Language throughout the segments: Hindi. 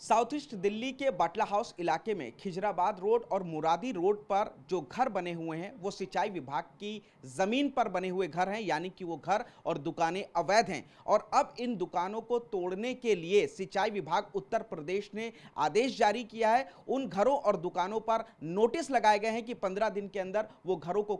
साउथ ईस्ट दिल्ली के बाटला हाउस इलाके में खिजराबाद रोड और मुरादी रोड पर जो घर बने हुए हैं वो सिंचाई विभाग की जमीन पर बने हुए घर हैं, यानी कि वो घर और दुकानें अवैध हैं। और अब इन दुकानों को तोड़ने के लिए सिंचाई विभाग उत्तर प्रदेश ने आदेश जारी किया है। उन घरों और दुकानों पर नोटिस लगाए गए हैं कि 15 दिन के अंदर वो घरों को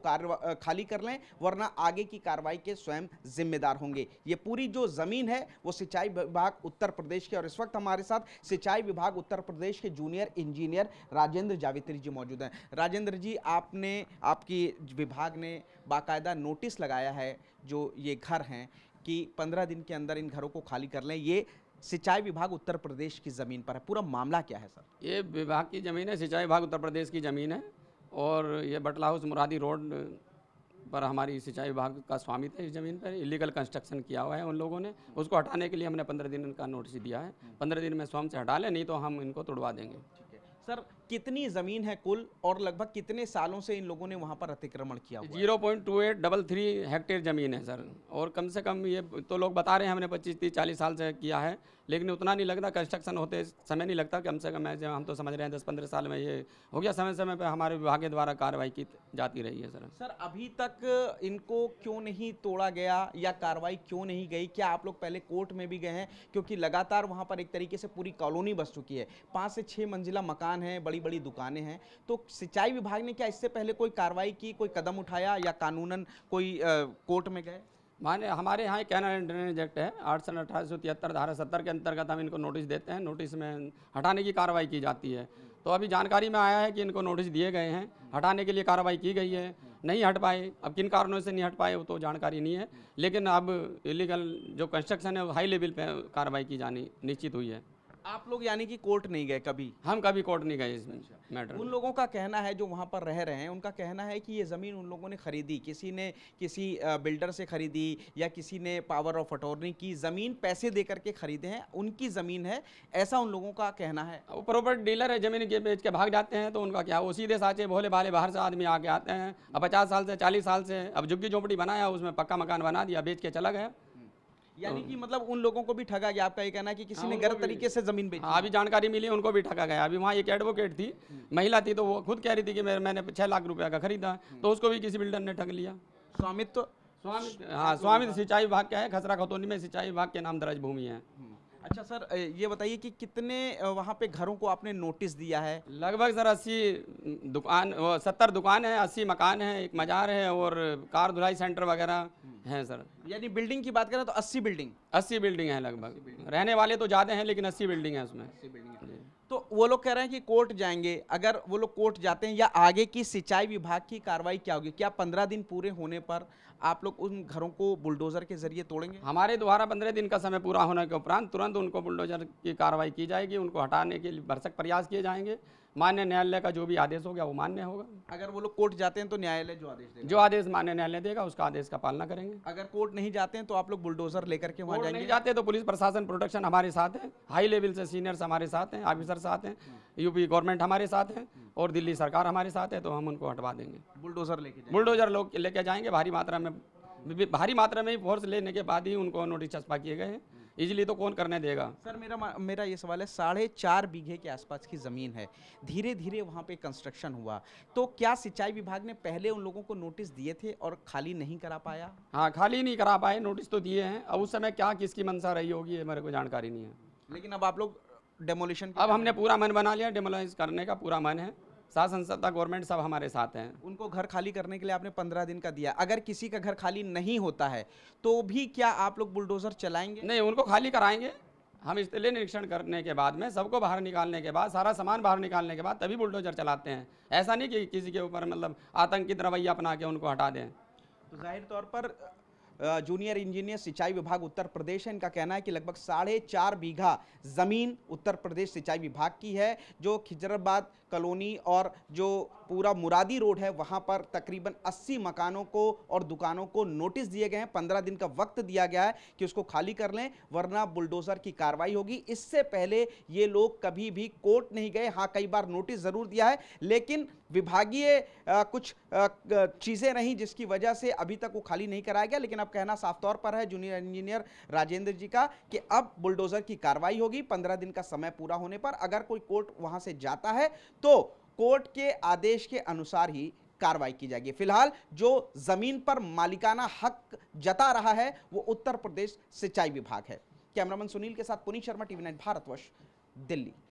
खाली कर लें, वरना आगे की कार्रवाई के स्वयं जिम्मेदार होंगे। ये पूरी जो जमीन है वो सिंचाई विभाग उत्तर प्रदेश के, और इस वक्त हमारे साथ सिंचाई विभाग उत्तर प्रदेश के जूनियर इंजीनियर राजेंद्र जावित्री जी मौजूद हैं। राजेंद्र जी, आपकी विभाग ने बाकायदा नोटिस लगाया है जो ये घर हैं कि 15 दिन के अंदर इन घरों को खाली कर लें। ये सिंचाई विभाग उत्तर प्रदेश की जमीन पर है, पूरा मामला क्या है सर? ये विभाग की ज़मीन है, सिंचाई विभाग उत्तर प्रदेश की ज़मीन है और ये बटला हाउस मुरादी रोड पर हमारी सिंचाई विभाग का स्वामित्व है। इस ज़मीन पर इलीगल कंस्ट्रक्शन किया हुआ है उन लोगों ने, उसको हटाने के लिए हमने 15 दिन का नोटिस दिया है। 15 दिन में स्वयं से हटा लें, नहीं तो हम इनको तोड़वा देंगे। सर, कितनी जमीन है कुल और लगभग कितने सालों से इन लोगों ने वहां पर अतिक्रमण किया हुआ है? 0.2833 हेक्टेयर ज़मीन है सर, और कम से कम ये तो लोग बता रहे हैं हमने 25, 30, 40 साल से किया है, लेकिन उतना नहीं लगता। कंस्ट्रक्शन होते समय नहीं लगता, कम से कम हम तो समझ रहे हैं 10-15 साल में ये हो गया। समय समय पर हमारे विभाग के द्वारा कार्रवाई की जाती रही है सर। सर, अभी तक इनको क्यों नहीं तोड़ा गया या कार्रवाई क्यों नहीं गई? क्या आप लोग पहले कोर्ट में भी गए हैं? क्योंकि लगातार वहां पर एक तरीके से पूरी कॉलोनी बस चुकी है, 5 से 6 मंजिला मकान है, बड़ी बड़ी दुकानें हैं। तो सिंचाई विभाग ने क्या इससे पहले कोई कार्रवाई की, कोई कदम उठाया या कानूनन कोई कोर्ट में गए? माने हमारे यहाँ कैनाल एंड ड्रेनेज एक्ट है, 8 सन 1873 धारा 70 के अंतर्गत हम इनको नोटिस देते हैं। नोटिस में हटाने की कार्रवाई की जाती है। तो अभी जानकारी में आया है कि इनको नोटिस दिए गए हैं, हटाने के लिए कार्रवाई की गई है, नहीं हट पाए। अब किन कारणों से नहीं हट पाए वो तो जानकारी नहीं है, लेकिन अब इलीगल जो कंस्ट्रक्शन है वो हाई लेवल पे कार्रवाई की जानी निश्चित हुई है। आप लोग यानी कि कोर्ट नहीं गए कभी? हम कभी कोर्ट नहीं गए इस मैटर। उन लोगों का कहना है जो वहां पर रह रहे हैं, उनका कहना है कि ये ज़मीन उन लोगों ने खरीदी, किसी ने किसी बिल्डर से खरीदी या किसी ने पावर ऑफ अटॉर्नी की ज़मीन पैसे दे करके खरीदे हैं, उनकी ज़मीन है, ऐसा उन लोगों का कहना है। वो प्रॉपर्टी डीलर है, ज़मीन के बेच के भाग जाते हैं, तो उनका क्या, वो सीधे साचे भोले भाले बाहर से आदमी आके आते हैं। अब 50 साल से 40 साल से अब झुग्गी झोंपड़ी बनाया, उसमें पक्का मकान बना दिया, बेच के चला गया। यानी कि मतलब उन लोगों को भी ठगा गया। आपका ये कहना है कि किसी ने गलत तरीके से जमीन बेची? हाँ, अभी जानकारी मिली, उनको भी ठगा गया। अभी वहाँ एक एडवोकेट थी, महिला थी, तो वो खुद कह रही थी कि मैंने 6 लाख रुपए का खरीदा, तो उसको भी किसी बिल्डर ने ठग लिया। स्वामित्व हाँ, स्वामित्व सिंचाई विभाग का है, खसरा खतौनी में सिंचाई विभाग के नाम दर्ज भूमि है। अच्छा सर, ये बताइए कि कितने वहाँ पे घरों को आपने नोटिस दिया है? लगभग सर 70 दुकान है, 80 मकान है, एक मजार है और कार धुलाई सेंटर वगैरह हैं सर। यानी बिल्डिंग की बात करें तो 80 बिल्डिंग? 80 बिल्डिंग है लगभग। रहने वाले तो ज़्यादा हैं, लेकिन 80 बिल्डिंग है उसमें। तो वो लोग कह रहे हैं कि कोर्ट जाएंगे। अगर वो लोग कोर्ट जाते हैं या आगे की सिंचाई विभाग की कार्रवाई क्या होगी? क्या 15 दिन पूरे होने पर आप लोग उन घरों को बुलडोजर के जरिए तोड़ेंगे? हमारे द्वारा 15 दिन का समय पूरा होने के उपरांत तुरंत उनको बुलडोजर की कार्रवाई की जाएगी, उनको हटाने के लिए भरसक प्रयास किए जाएंगे। मान्य न्यायालय का जो भी आदेश होगा वो मान्य होगा। अगर वो लोग कोर्ट जाते हैं तो न्यायालय जो आदेश देगा, जो आदेश मान्य न्यायालय देगा उसका आदेश का पालना करेंगे। अगर कोर्ट नहीं जाते हैं तो आप लोग बुलडोजर लेकर के वहाँ जाएंगे? नहीं जाते तो पुलिस प्रशासन प्रोटेक्शन हमारे साथ है, हाई लेवल से सीनियर्स हमारे साथ हैं, ऑफिसर साथ हैं, यूपी गवर्नमेंट हमारे साथ है और दिल्ली सरकार हमारे साथ है, तो हम उनको हटवा देंगे। बुलडोजर लेके बुलडोजर लोग लेके जाएंगे। भारी मात्रा में ही फोर्स लेने के बाद ही उनको नोटिस चस्पा किए गए हैं। इजीली तो कौन करने देगा? सर, मेरा ये सवाल है, 4.5 बीघे के आसपास की ज़मीन है, धीरे धीरे वहाँ पे कंस्ट्रक्शन हुआ, तो क्या सिंचाई विभाग ने पहले उन लोगों को नोटिस दिए थे और खाली नहीं करा पाया? हाँ, खाली नहीं करा पाए, नोटिस तो दिए हैं। अब उस समय क्या किसकी मंशा रही होगी ये मेरे को जानकारी नहीं है। लेकिन अब आप लोग डेमोलिशन, अब हमने पूरा मन बना लिया, डेमोलाइज करने का पूरा मन है। शासन सत्ता गवर्नमेंट सब हमारे साथ हैं। उनको घर खाली करने के लिए आपने 15 दिन का दिया। अगर किसी का घर खाली नहीं होता है तो भी क्या आप लोग बुलडोजर चलाएंगे? नहीं, उनको खाली कराएंगे हम। स्थलीय निरीक्षण करने के बाद में, सबको बाहर निकालने के बाद, सारा सामान बाहर निकालने के बाद तभी बुलडोजर चलाते हैं। ऐसा नहीं कि किसी के ऊपर मतलब आतंकित रवैया अपना के उनको हटा दें। तो जाहिर तौर पर जूनियर इंजीनियर सिंचाई विभाग उत्तर प्रदेश है, इनका कहना है कि लगभग 4.5 बीघा ज़मीन उत्तर प्रदेश सिंचाई विभाग की है, जो खिजराबाद कॉलोनी और जो पूरा मुरादी रोड है वहां पर तकरीबन 80 मकानों को और दुकानों को नोटिस दिए गए हैं। 15 दिन का वक्त दिया गया है कि उसको खाली कर लें, वरना बुलडोजर की कार्रवाई होगी। इससे पहले ये लोग कभी भी कोर्ट नहीं गए। हाँ, कई बार नोटिस ज़रूर दिया है, लेकिन विभागीय कुछ चीज़ें रहीं जिसकी वजह से अभी तक वो खाली नहीं कराया गया। लेकिन अब कहना साफ तौर पर है जूनियर इंजीनियर राजेंद्र जी का कि अब बुलडोजर की कार्रवाई होगी 15 दिन का समय पूरा होने पर। अगर कोई कोर्ट वहां से जाता है तो कोर्ट के आदेश के अनुसार ही कार्रवाई की जाएगी। फिलहाल जो जमीन पर मालिकाना हक जता रहा है वो उत्तर प्रदेश सिंचाई विभाग है। कैमरामैन सुनील के साथ पुनीत शर्मा, टीवी 9 भारतवर्ष, दिल्ली।